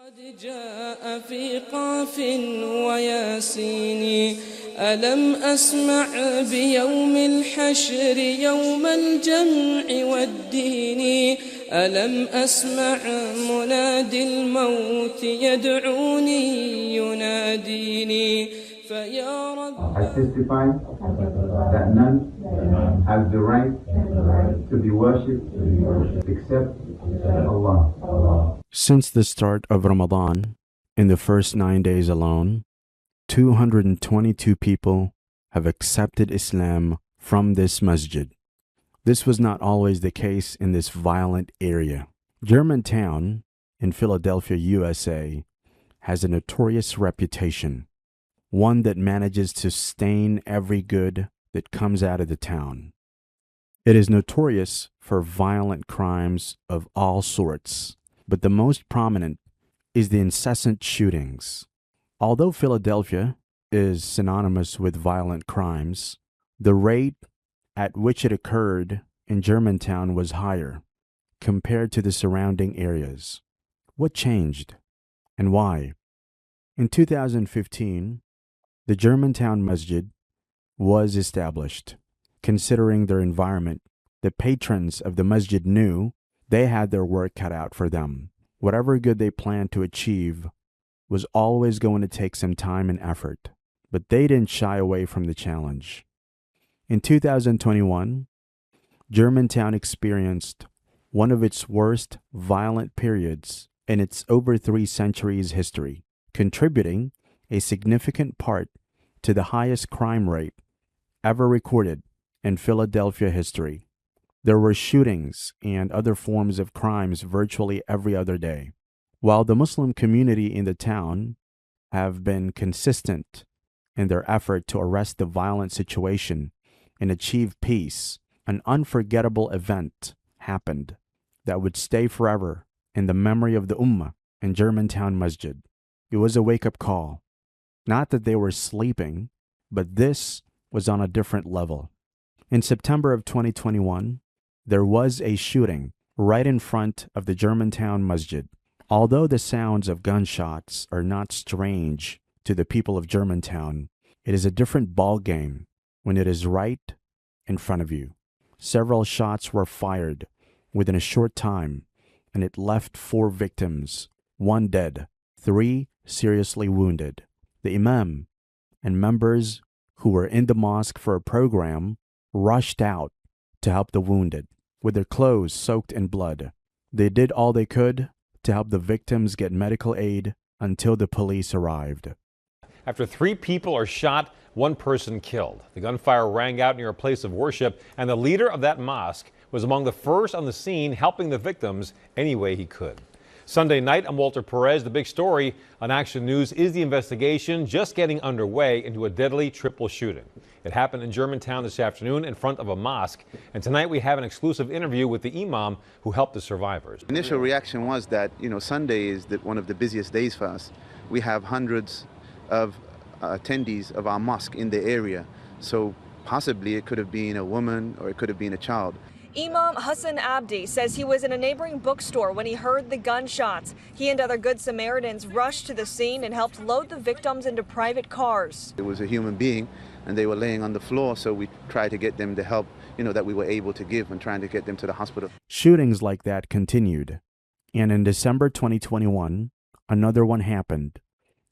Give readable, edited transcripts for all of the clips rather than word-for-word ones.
قد جاء في قاف وياسين ألم أسمع بيوم الحشر يوم الجمع والدين ألم أسمع منادي الموت يدعوني يناديني فيا رب I testify that none has the right to be worshipped except Allah. Since the start of Ramadan, in the first 9 days alone, 222 people have accepted Islam from this masjid. This was not always the case in this violent area. Germantown in Philadelphia, USA, has a notorious reputation, one that manages to stain every good that comes out of the town. It is notorious for violent crimes of all sorts, but the most prominent is the incessant shootings. Although Philadelphia is synonymous with violent crimes, the rate at which it occurred in Germantown was higher compared to the surrounding areas. What changed and why? In 2015, the Germantown Masjid was established. Considering their environment, the patrons of the masjid knew they had their work cut out for them. Whatever good they planned to achieve was always going to take some time and effort, but they didn't shy away from the challenge. In 2021, Germantown experienced one of its worst violent periods in its over 3 centuries history, contributing a significant part to the highest crime rate ever recorded in Philadelphia history. There were shootings and other forms of crimes virtually every other day. While the Muslim community in the town have been consistent in their effort to arrest the violent situation and achieve peace, an unforgettable event happened that would stay forever in the memory of the Ummah in Germantown Masjid. It was a wake-up call. Not that they were sleeping, but this was on a different level. In September of 2021, there was a shooting right in front of the Germantown Masjid. Although the sounds of gunshots are not strange to the people of Germantown, it is a different ballgame when it is right in front of you. Several shots were fired within a short time, and it left 4 victims, 1 dead, 3 seriously wounded. The Imām and members who were in the mosque for a program rushed out to help the wounded. With their clothes soaked in blood, they did all they could to help the victims get medical aid until the police arrived. After 3 people are shot, 1 person killed. The gunfire rang out near a place of worship, and the leader of that mosque was among the first on the scene, helping the victims any way he could. Sunday night, I'm Walter Perez. The big story on Action News is the investigation just getting underway into a deadly triple shooting. It happened in Germantown this afternoon in front of a mosque. And tonight we have an exclusive interview with the Imām who helped the survivors. Initial reaction was that, Sunday is one of the busiest days for us. We have hundreds of attendees of our mosque in the area. So possibly it could have been a woman or it could have been a child. Imām Hassan Abdi says he was in a neighboring bookstore when he heard the gunshots. He and other Good Samaritans rushed to the scene and helped load the victims into private cars. It was a human being and they were laying on the floor, so we tried to get them the help, that we were able to give and trying to get them to the hospital. Shootings like that continued, and in December 2021, another one happened,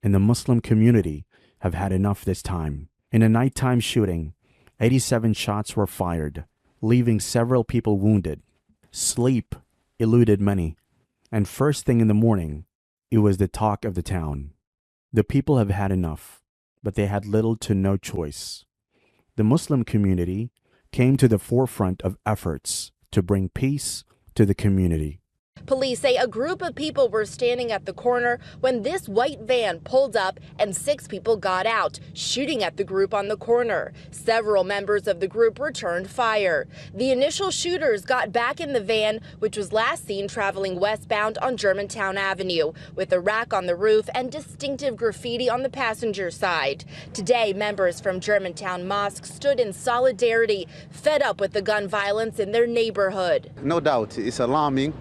and the Muslim community have had enough this time. In a nighttime shooting, 87 shots were fired, leaving several people wounded. Sleep eluded many, and first thing in the morning, it was the talk of the town. The people have had enough, but they had little to no choice. The Muslim community came to the forefront of efforts to bring peace to the community. Police say a group of people were standing at the corner when this white van pulled up and 6 people got out, shooting at the group on the corner. Several members of the group returned fire. The initial shooters got back in the van, which was last seen traveling westbound on Germantown Avenue, with a rack on the roof and distinctive graffiti on the passenger side. Today, members from Germantown Mosque stood in solidarity, fed up with the gun violence in their neighborhood. No doubt, it's alarming.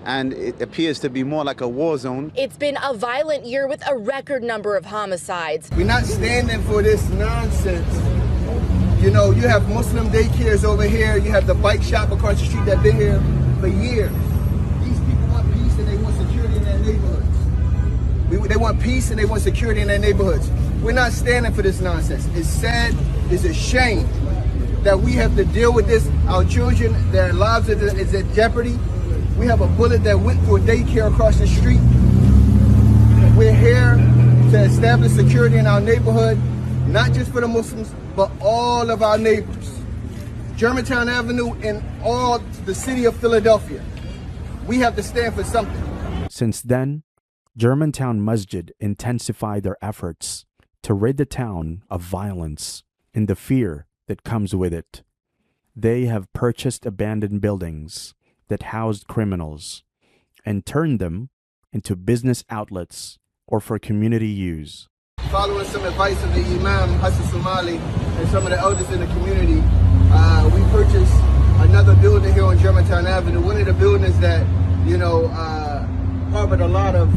and it appears to be more like a war zone. It's been a violent year with a record number of homicides. We're not standing for this nonsense. You know, you have Muslim daycares over here, you have the bike shop across the street that's been here for years. These people want peace and they want security in their neighborhoods. They want peace and they want security in their neighborhoods. We're not standing for this nonsense. It's sad, it's a shame that we have to deal with this. Our children, their lives is at jeopardy. We have a bullet that went through a daycare across the street. We're here to establish security in our neighborhood, not just for the Muslims, but all of our neighbors. Germantown Avenue and all the city of Philadelphia. We have to stand for something. Since then, Germantown Masjid intensified their efforts to rid the town of violence and the fear that comes with it. They have purchased abandoned buildings that housed criminals and turned them into business outlets or for community use. Following some advice of the Imām, Somali, and some of the elders in the community, we purchased another building here on Germantown Avenue. One of the buildings that, you know, harbored a lot of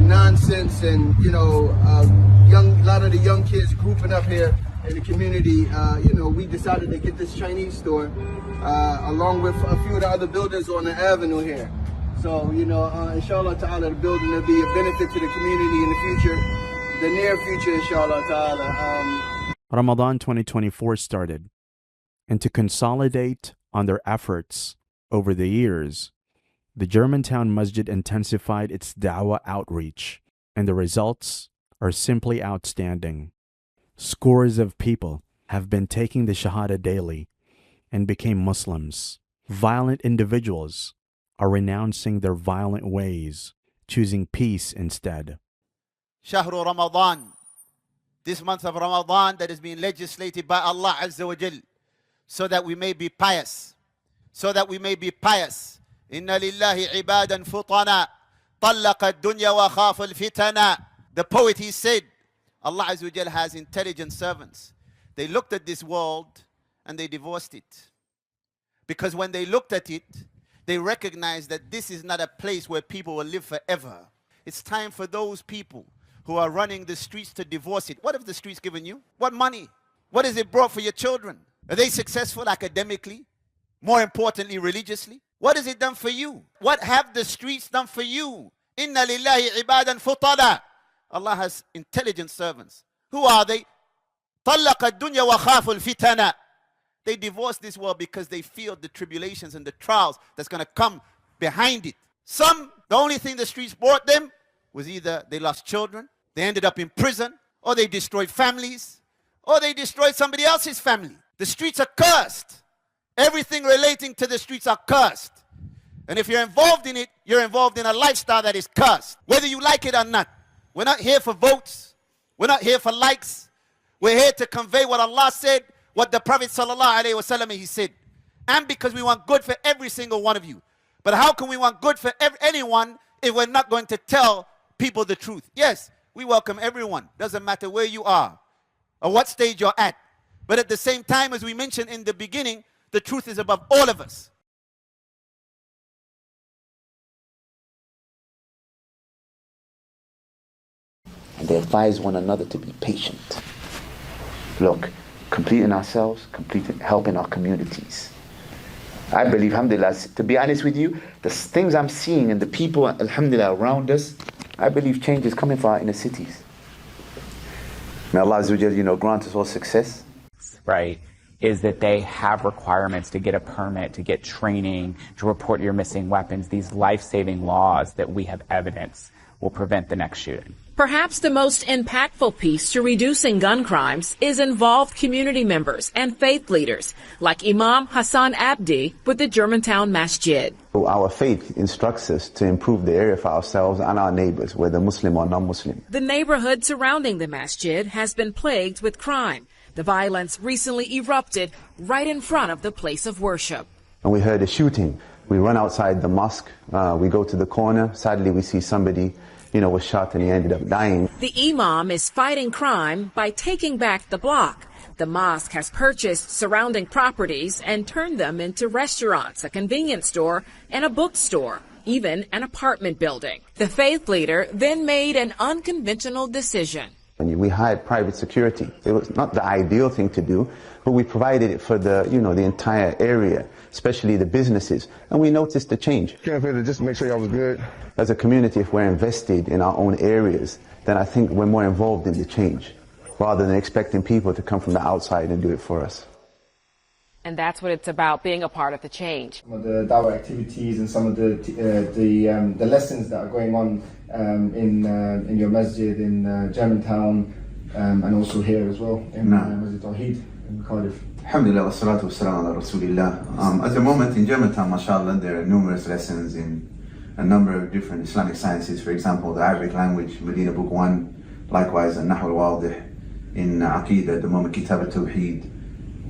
nonsense and, you know, a lot of the young kids grouping up here in the community. You know, we decided to get this Chinese store along with a few of the other buildings on the avenue here. So, you know, inshallah ta'ala, the building will be a benefit to the community in the future, the near future, inshallah ta'ala. Ramadan 2024 started, and to consolidate on their efforts over the years, the Germantown Masjid intensified its da'wah outreach, and the results are simply outstanding. Scores of people have been taking the Shahada daily and became Muslims. Violent individuals are renouncing their violent ways, choosing peace instead. Shahru Ramadan, this month of Ramadan that is being legislated by Allah Azza wa Jal, so that we may be pious, so that we may be pious. Inna lillahi ibadan futana, tallaqa dunya wa khafa al-fitana. The poet, he said, Allah Azza wa Jal has intelligent servants. They looked at this world and they divorced it. Because when they looked at it, they recognized that this is not a place where people will live forever. It's time for those people who are running the streets to divorce it. What have the streets given you? What money? What has it brought for your children? Are they successful academically? More importantly, religiously? What has it done for you? What have the streets done for you? Inna lillahi ibadan futala. Allah has intelligent servants. Who are they? طَلَّقَ الدُّنْيَا وَخَافُ الْفِتَنَا. They divorce this world because they feel the tribulations and the trials that's going to come behind it. Some, the only thing the streets brought them was either they lost children, they ended up in prison, or they destroyed families, or they destroyed somebody else's family. The streets are cursed. Everything relating to the streets are cursed. And if you're involved in it, you're involved in a lifestyle that is cursed, whether you like it or not. We're not here for votes. We're not here for likes. We're here to convey what Allah said, what the Prophet ﷺ, he said. And because we want good for every single one of you. But how can we want good for anyone if we're not going to tell people the truth? Yes, we welcome everyone. Doesn't matter where you are or what stage you're at. But at the same time, as we mentioned in the beginning, the truth is above all of us. And they advise one another to be patient. Look, completing ourselves, helping our communities. I believe, alhamdulillah, to be honest with you, the things I'm seeing and the people, alhamdulillah, around us, I believe change is coming for our inner cities. May Allah Azza wa Jal, grant us all success. Right, is that they have requirements to get a permit, to get training, to report your missing weapons. These life-saving laws that we have evidence will prevent the next shooting. Perhaps the most impactful piece to reducing gun crimes is involved community members and faith leaders, like Imām Hassan Abdi with the Germantown Masjid. Our faith instructs us to improve the area for ourselves and our neighbors, whether Muslim or non-Muslim. The neighborhood surrounding the masjid has been plagued with crime. The violence recently erupted right in front of the place of worship. And we heard a shooting. We run outside the mosque, we go to the corner. Sadly, we see somebody was shot and he ended up dying. The Imām is fighting crime by taking back the block. The mosque has purchased surrounding properties and turned them into restaurants, a convenience store, and a bookstore. even an apartment building. The faith leader then made an unconventional decision. We hired private security. It was not the ideal thing to do, but we provided it for the entire area, especially the businesses, and we noticed the change. Just to make sure y'all was good. As a community, if we're invested in our own areas, then I think we're more involved in the change, rather than expecting people to come from the outside and do it for us. And that's what it's about, being a part of the change. Some of the dawah activities and some of the lessons that are going on in your masjid in Germantown and also here as well in Masjid Tawheed in Cardiff. Alhamdulillah wa salatu wa salam ala Rasulillah. At the moment in Germantown, mashallah, there are numerous lessons in a number of different Islamic sciences. For example, the Arabic language, Medina Book 1, likewise An-Nahw al-Wadih. In Aqeedah, at the moment, Kitab al-Tawheed.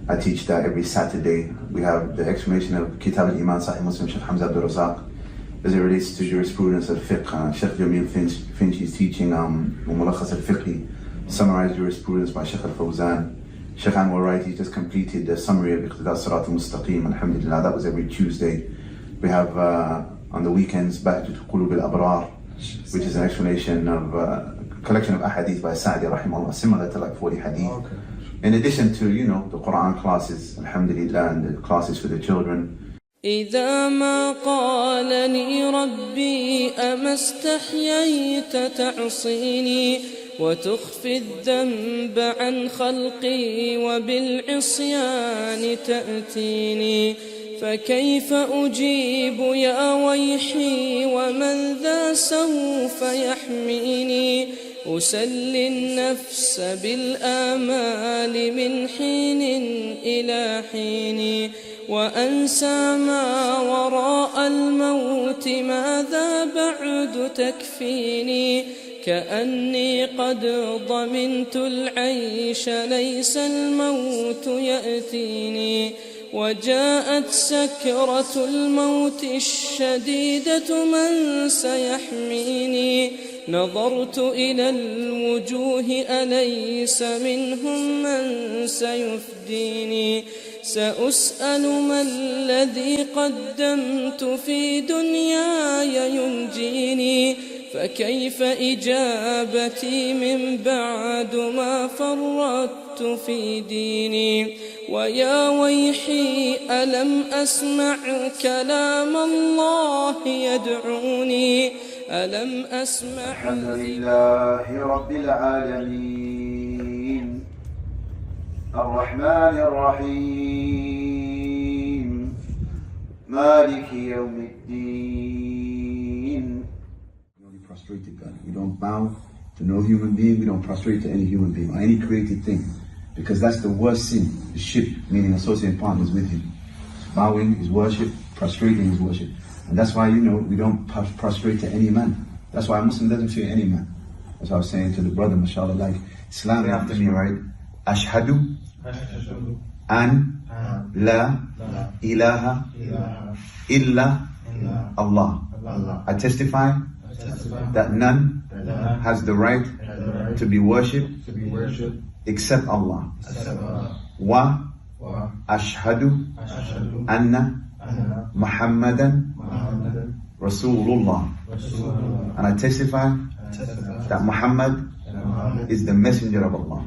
I teach that every Saturday. We have the explanation of Kitab al-Imām, Sahih Muslim, Sheikh Hamza Abdul Razak. As it relates to jurisprudence of fiqh, Sheikh Jamil Finch is teaching Mulakhas al-Fiqhi, summarized jurisprudence by Sheikh al-Fawzan. Sheikh Anwar Wright, he just completed the summary of Iqtida Sirat al-Mustaqim, alhamdulillah. That was every Tuesday. We have on the weekends, Bahjat Qulub al-Abrar, which is an explanation of a collection of ahadith by Sa'di rahimahullah, similar to like 40 hadith. Okay. In addition to, the Qur'an classes, alhamdulillah, and the classes for the children. إذا ما قالني ربي أما استحييت تعصيني وتخفي الذنب عن خلقي وبالعصيان تأتيني فكيف أجيب يا ويحي ومن ذا سوف يحميني أسلي النفس بالآمال من حين إلى حين وأنسى ما وراء الموت ماذا بعد تكفيني كأني قد ضمنت العيش ليس الموت يأتيني وجاءت سكرة الموت الشديدة من سيحميني نظرت إلى الوجوه أليس منهم من سيفديني سأسأل ما الذي قدمت في دنياي ينجيني فكيف إجابتي من بعد ما فرطت في ديني ويا ويحي ألم أسمع كلام الله يدعوني ألم أسمع الحمد لله رب العالمين الرحمن الرحيم مالك يوم الدين. We only prostrate to God. We don't bow to no human being. We don't prostrate to any human being or any created thing, because that's the worst sin. The shirk, meaning associating partners with Him. Bowing is worship. Prostrating is worship. And that's why, we don't prostrate to any man. That's why a Muslim doesn't fear any man. As I was saying to the brother, mashallah, like, Islam after me, right? Ashhadu an la ilaha illa Allah. I testify that none has the right to be worshipped except Allah. Wa ashhadu anna Muhammadan Rasulullah. And I testify that Muhammad is the messenger of Allah.